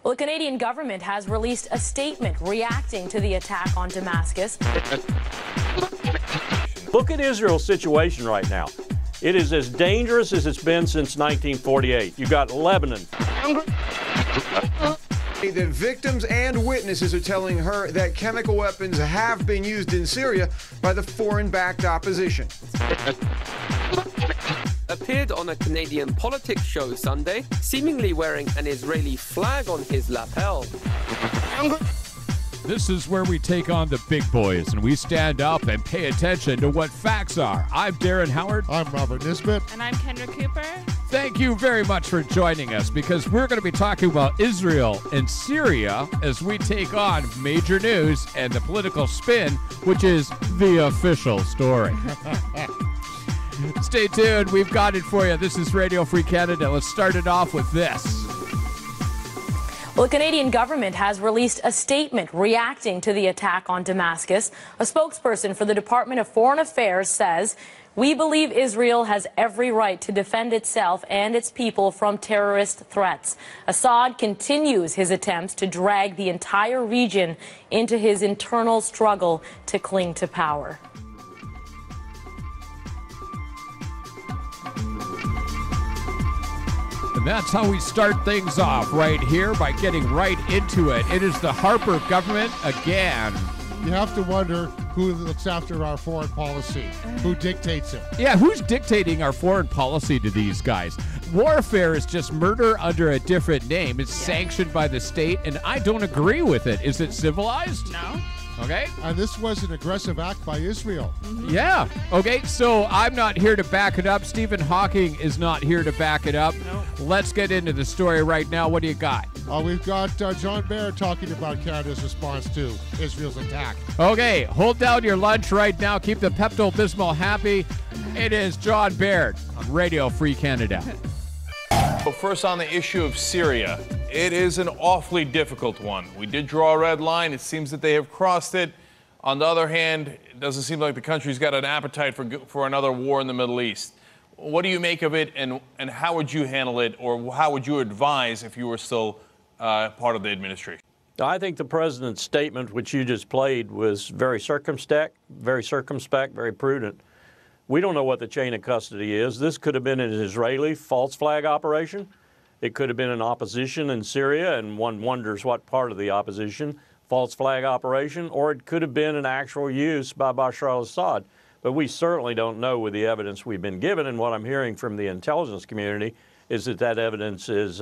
Well, the Canadian government has released a statement reacting to the attack on Damascus. Look at Israel's situation right now. It is as dangerous as it's been since 1948. You've got Lebanon. That victims and witnesses are telling her that chemical weapons have been used in Syria by the foreign-backed opposition. Appeared on a Canadian politics show Sunday, seemingly wearing an Israeli flag on his lapel. This is where we take on the big boys and we stand up and pay attention to what facts are. I'm Darren Howard. I'm Robert Nisbet. And I'm Kendra Cooper. Thank you very much for joining us because we're going to be talking about Israel and Syria as we take on major news and the political spin, which is the official story. Stay tuned. We've got it for you. This is Radio Free Canada. Let's start it off with this. Well, the Canadian government has released a statement reacting to the attack on Damascus. A spokesperson for the Department of Foreign Affairs says, "We believe Israel has every right to defend itself and its people from terrorist threats. Assad continues his attempts to drag the entire region into his internal struggle to cling to power." And that's how we start things off right here by getting right into it. It is the Harper government again. You have to wonder who looks after our foreign policy, who dictates it. Yeah, who's dictating our foreign policy to these guys? Warfare is just murder under a different name. It's sanctioned by the state, and I don't agree with it. Is it civilized? No. Okay. And this was an aggressive act by Israel. Yeah. Okay, so I'm not here to back it up. Stephen Hawking is not here to back it up. Nope. Let's get into the story right now. What do you got? We've got John Baird talking about Canada's response to Israel's attack. Okay, hold down your lunch right now. Keep the Pepto-Bismol happy. It is John Baird on Radio Free Canada. Well, first on the issue of Syria, it is an awfully difficult one. We did draw a red line. It seems that they have crossed it. On the other hand, it doesn't seem like the country's got an appetite for another war in the Middle East. What do you make of it, and how would you handle it, or how would you advise if you were still part of the administration? I think the president's statement, which you just played, was very circumspect, very prudent. We don't know what the chain of custody is. This could have been an Israeli false flag operation. It could have been an opposition in Syria, and one wonders what part of the opposition, false flag operation, or it could have been an actual use by Bashar al-Assad. But we certainly don't know with the evidence we've been given, and what I'm hearing from the intelligence community is that evidence is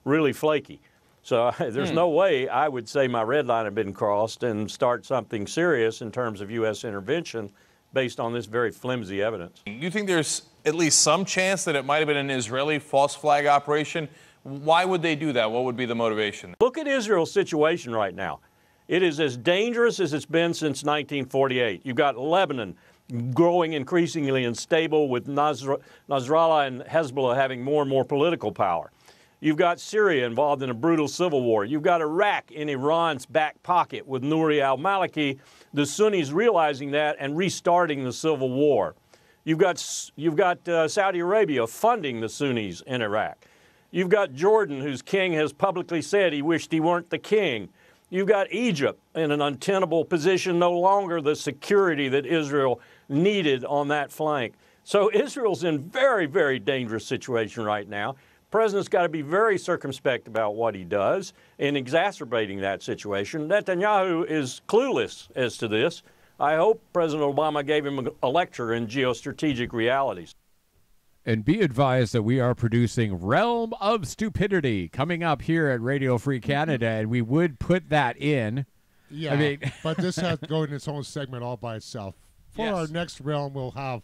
really flaky. So there's no way I would say my red line had been crossed and start something serious in terms of U.S. intervention based on this very flimsy evidence. You think there's at least some chance that it might have been an Israeli false flag operation? Why would they do that? What would be the motivation? Look at Israel's situation right now. It is as dangerous as it's been since 1948. You've got Lebanon growing increasingly unstable with Nasrallah and Hezbollah having more and more political power. You've got Syria involved in a brutal civil war. You've got Iraq in Iran's back pocket with Nouri al-Maliki, the Sunnis realizing that and restarting the civil war. You've got Saudi Arabia funding the Sunnis in Iraq. You've got Jordan, whose king has publicly said he wished he weren't the king. You've got Egypt in an untenable position, no longer the security that Israel needed on that flank. So Israel's in very, very dangerous situation right now. The president's got to be very circumspect about what he does in exacerbating that situation. Netanyahu is clueless as to this. I hope President Obama gave him a lecture in geostrategic realities. And be advised that we are producing Realm of Stupidity coming up here at Radio Free Canada, and we would put that in. Yeah, I mean, but this has to go in its own segment all by itself. For our next realm, we'll have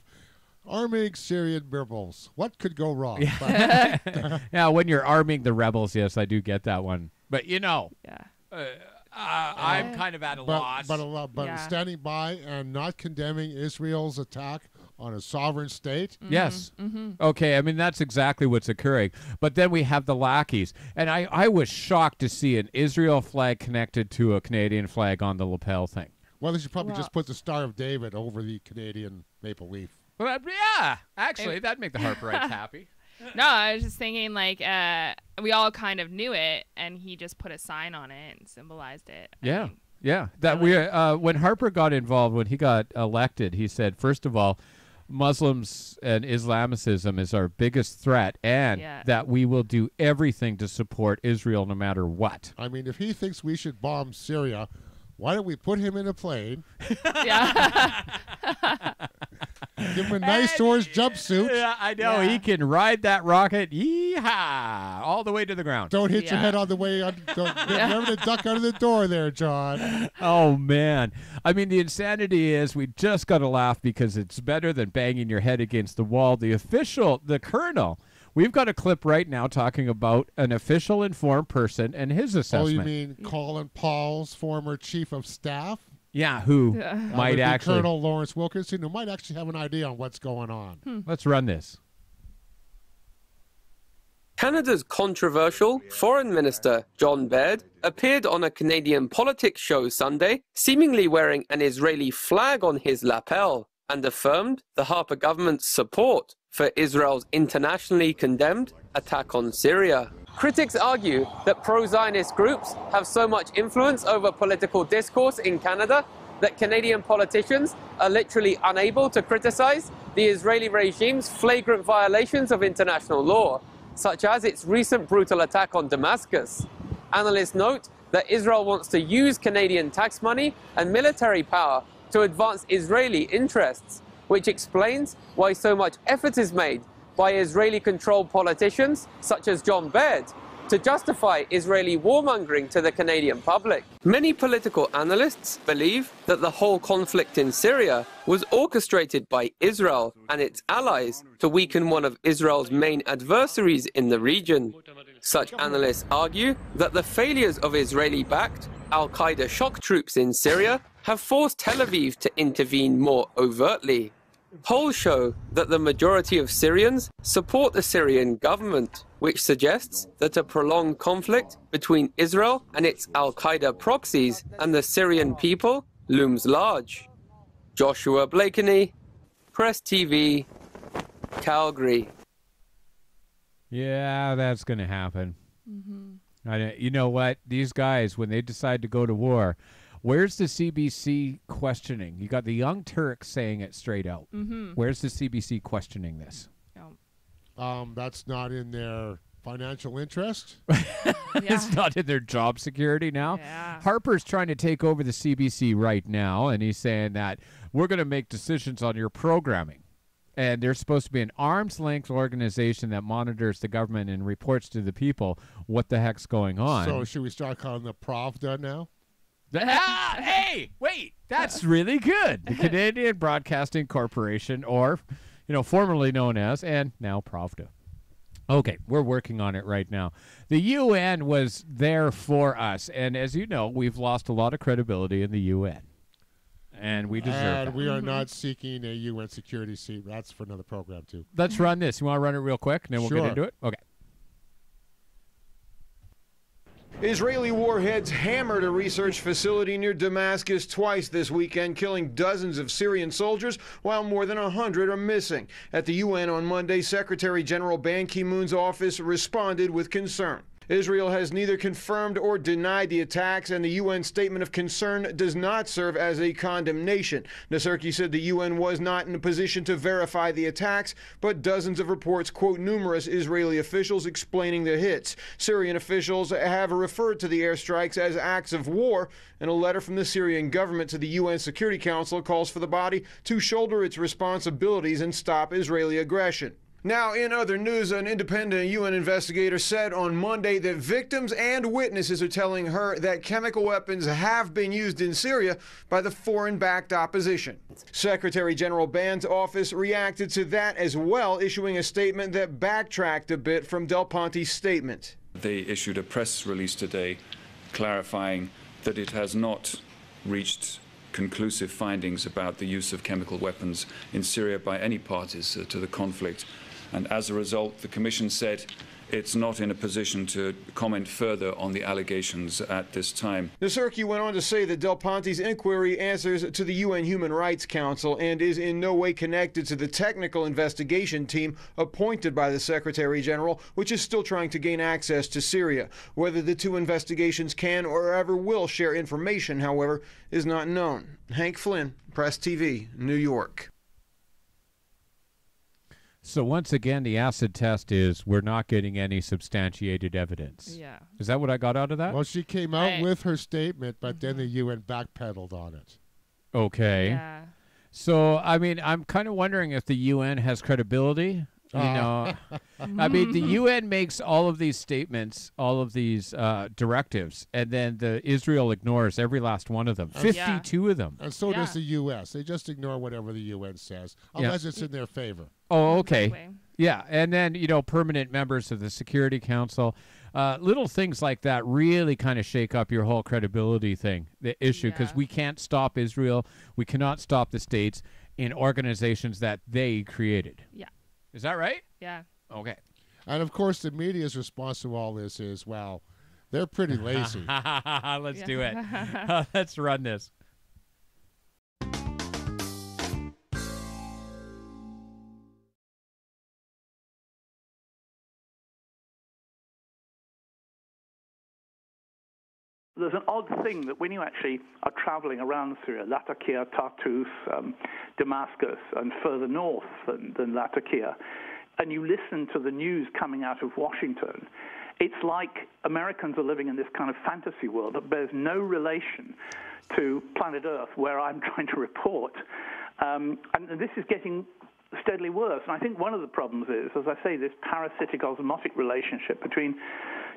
arming Syrian rebels. What could go wrong? Yeah, when you're arming the rebels, yes, I do get that one. But, you know, I'm kind of at a loss. But standing by and not condemning Israel's attack on a sovereign state? Yes. Okay, I mean, that's exactly what's occurring. But then we have the lackeys. And I was shocked to see an Israel flag connected to a Canadian flag on the lapel thing. Well, they should probably just put the Star of David over the Canadian maple leaf. Well, yeah, actually, that'd make the Harperites happy. No, I was just thinking, like, we all kind of knew it, and he just put a sign on it and symbolized it. Yeah, yeah. That when Harper got involved, when he got elected, he said, first of all, Muslims and Islamicism is our biggest threat, and that we will do everything to support Israel no matter what. I mean, if he thinks we should bomb Syria, why don't we put him in a plane? Give him a nice orange jumpsuit. Yeah, I know. He can ride that rocket, yee-haw, all the way to the ground. Don't hit your head on the way. Remember to duck out of the door there, John. Oh, man. I mean, the insanity is we just got to laugh because it's better than banging your head against the wall. The colonel, we've got a clip right now talking about an official informed person and his assessment. Oh, you mean Colin Powell's former chief of staff? Yeah, who might actually... Colonel Lawrence Wilkinson, who might actually have an idea on what's going on. Let's run this. Canada's controversial Foreign Minister, John Baird, appeared on a Canadian politics show Sunday, seemingly wearing an Israeli flag on his lapel, and affirmed the Harper government's support for Israel's internationally condemned attack on Syria. Critics argue that pro-Zionist groups have so much influence over political discourse in Canada that Canadian politicians are literally unable to criticize the Israeli regime's flagrant violations of international law, such as its recent brutal attack on Damascus. Analysts note that Israel wants to use Canadian tax money and military power to advance Israeli interests, which explains why so much effort is made by Israeli-controlled politicians, such as John Baird, to justify Israeli warmongering to the Canadian public. Many political analysts believe that the whole conflict in Syria was orchestrated by Israel and its allies to weaken one of Israel's main adversaries in the region. Such analysts argue that the failures of Israeli-backed al-Qaeda shock troops in Syria have forced Tel Aviv to intervene more overtly. Polls show that the majority of Syrians support the Syrian government, which suggests that a prolonged conflict between Israel and its al-Qaeda proxies and the Syrian people looms large. Joshua Blakeney, Press TV, Calgary. Yeah, that's going to happen. You know what? These guys, when they decide to go to war, where's the CBC questioning? You got the Young Turks saying it straight out. Where's the CBC questioning this? That's not in their financial interest. It's not in their job security now. Harper's trying to take over the CBC right now, and he's saying that we're going to make decisions on your programming. And they're supposed to be an arm's-length organization that monitors the government and reports to the people what the heck's going on. So should we start calling the Pravda now? Hey, wait, that's really good. The Canadian Broadcasting Corporation, or, formerly known as, and now Pravda. Okay, we're working on it right now. The UN was there for us, and as you know, we've lost a lot of credibility in the UN, and we deserve that. And we are not seeking a UN security seat. That's for another program, too. Let's run this. You want to run it real quick, and then we'll get into it? Okay. Israeli warheads hammered a research facility near Damascus twice this weekend, killing dozens of Syrian soldiers, while more than 100 are missing. At the UN on Monday, Secretary General Ban Ki-moon's office responded with concern. Israel has neither confirmed or denied the attacks, and the UN statement of concern does not serve as a condemnation. Naserki said the UN was not in a position to verify the attacks, but dozens of reports quote numerous Israeli officials explaining the hits. Syrian officials have referred to the airstrikes as acts of war, and a letter from the Syrian government to the UN Security Council calls for the body to shoulder its responsibilities and stop Israeli aggression. Now, in other news, an independent UN investigator said on Monday that victims and witnesses are telling her that chemical weapons have been used in Syria by the foreign-backed opposition. Secretary General Ban's office reacted to that as well, issuing a statement that backtracked a bit from Del Ponte's statement. They issued a press release today clarifying that it has not reached conclusive findings about the use of chemical weapons in Syria by any parties to the conflict. And as a result, the Commission said it's not in a position to comment further on the allegations at this time. Nasurki went on to say that Del Ponte's inquiry answers to the UN Human Rights Council and is in no way connected to the technical investigation team appointed by the Secretary General, which is still trying to gain access to Syria. Whether the two investigations can or ever will share information, however, is not known. Hank Flynn, Press TV, New York. So once again, the acid test is we're not getting any substantiated evidence. Yeah. Is that what I got out of that? Well, she came out with her statement, but then the UN backpedaled on it. Okay. Yeah. So, I mean, I'm kind of wondering if the UN has credibility. You know, I mean, the UN makes all of these statements, all of these directives, and then Israel ignores every last one of them. 52 of them. And so does the U.S. They just ignore whatever the UN says, unless it's in their favor. Oh, okay. Yeah, and then, you know, permanent members of the Security Council. Little things like that really kind of shake up your whole credibility thing, the issue, because we can't stop Israel. We cannot stop the states in organizations that they created. Yeah. Is that right? Yeah. Okay. And, of course, the media's response to all this is, well, they're pretty lazy. Let's do it. Let's run this. There's an odd thing that when you actually are traveling around Syria, Latakia, Tartus, Damascus, and further north than Latakia, and you listen to the news coming out of Washington, it's like Americans are living in this kind of fantasy world that bears no relation to planet Earth, where I'm trying to report. And this is getting steadily worse. And I think one of the problems is, as I say, this parasitic osmotic relationship between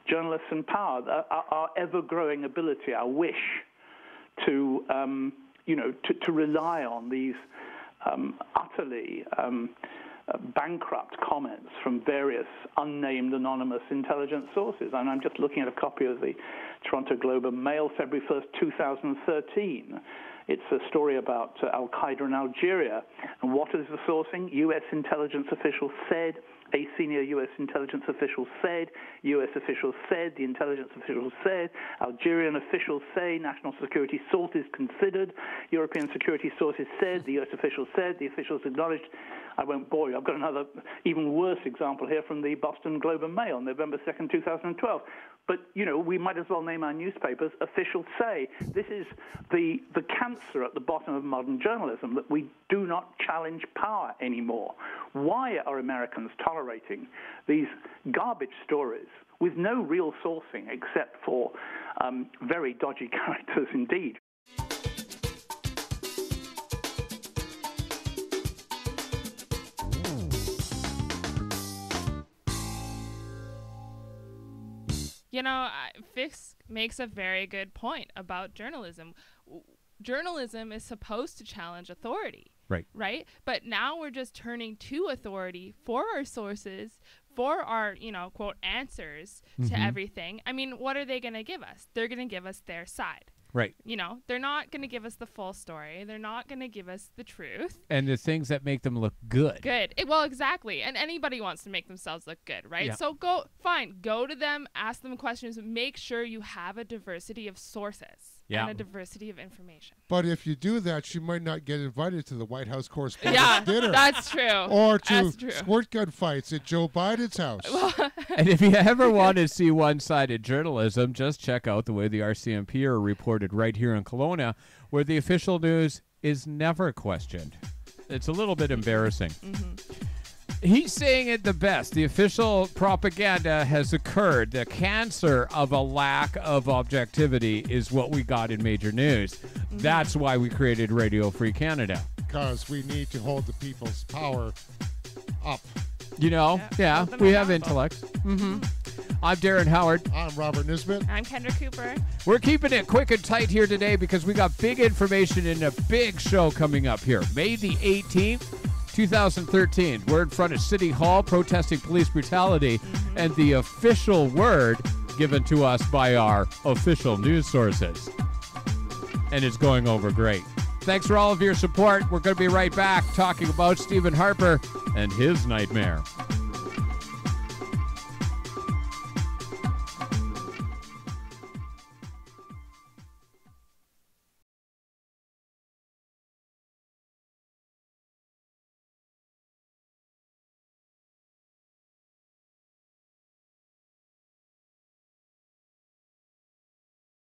journalists and power, our ever-growing ability, our wish to, to rely on these utterly bankrupt comments from various unnamed anonymous intelligence sources. And I'm just looking at a copy of the Toronto Globe and Mail, February 1st, 2013. It's a story about Al-Qaeda in Algeria. And what is the sourcing? U.S. intelligence officials said, a senior U.S. intelligence official said, U.S. officials said, the intelligence officials said, Algerian officials say, national security sources considered, European security sources said, the U.S. officials said, the officials acknowledged. I won't bore you. I've got another even worse example here from the Boston Globe and Mail, November 2nd, 2012. But, you know, we might as well name our newspapers officials say. This is the cancer at the bottom of modern journalism, that we do not challenge power anymore. Why are Americans tolerating these garbage stories with no real sourcing except for very dodgy characters indeed? You know, Fix makes a very good point about journalism. Journalism is supposed to challenge authority. Right. Right? But now we're just turning to authority for our sources, for our, you know, quote, answers to everything. I mean, what are they going to give us? They're going to give us their side. Right. You know, they're not going to give us the full story. They're not going to give us the truth. And the things that make them look good. Good. Well, exactly. And anybody wants to make themselves look good, right? Yeah. So go to them, ask them questions, make sure you have a diversity of sources. Yeah. And a diversity of information. But if you do that, she might not get invited to the White House Correspondents' Dinner. That's true. Or to squirt gun fights at Joe Biden's house. And if you ever want to see one-sided journalism, just check out the way the RCMP are reported right here in Kelowna, where the official news is never questioned. It's a little bit embarrassing. He's saying it the best. The official propaganda has occurred. The cancer of a lack of objectivity is what we got in major news. That's why we created Radio Free Canada. Because we need to hold the people's power up. You know, yeah, we have intellect. I'm Darren Howard. I'm Robert Nisbet. I'm Kendra Cooper. We're keeping it quick and tight here today because we got big information and a big show coming up here. May the 18th. 2013. We're in front of City Hall protesting police brutality and the official word given to us by our official news sources. And it's going over great. Thanks for all of your support. We're going to be right back talking about Stephen Harper and his nightmare.